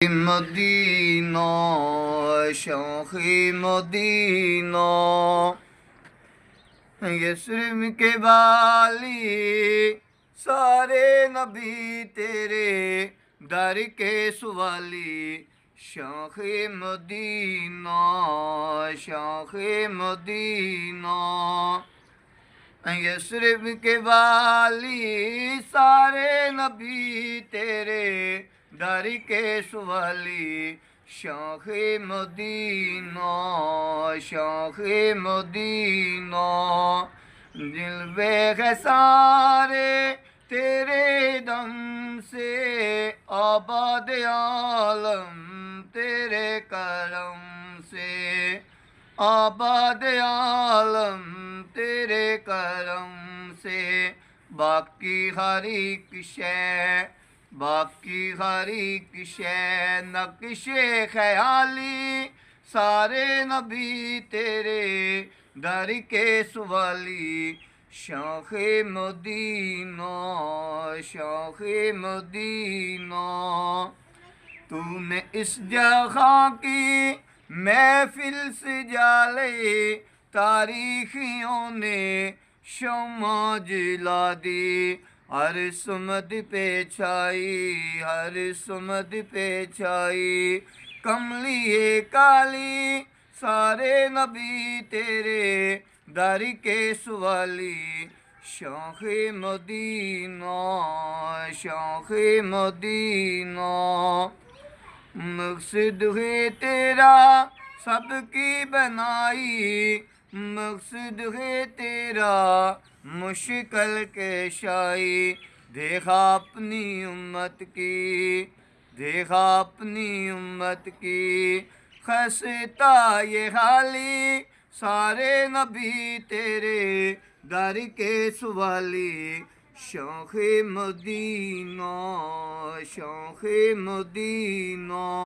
مدینہ شوق مدینہ یثرب کے والی سارے نبی تیرے در کے سوالی شوق مدینہ شوق مدینہ یثرب کے والی سارے نبی تیرے در کے سوالی شوق مدینہ شوق مدینہ جلوے ہے سارے تیرے دم سے آباد عالم تیرے کرم سے آباد عالم تیرے کرم سے باقی ہر ایک شے باقی ہر ایک شے نقش خیالی سارے نبی تیرے در کے سوالی شوق مدینہ شوق مدینہ تو نے اس جگہ کی محفل سجالے تاریخیوں نے شمع جلا دی ہر سمت پہ چھائی ہر سمت پہ چھائی کملی کالی سارے نبی تیرے در کے سوالی شوق مدینہ شوق مدینہ مقصد ہے تیرا سب کی بنائی مقصد ہے تیرا مشکل کشائی دیکھا اپنی امت کی دیکھا اپنی امت کی خستہ یہ حالی سارے نبی تیرے در کے سوالی شوق مدینہ شوق مدینہ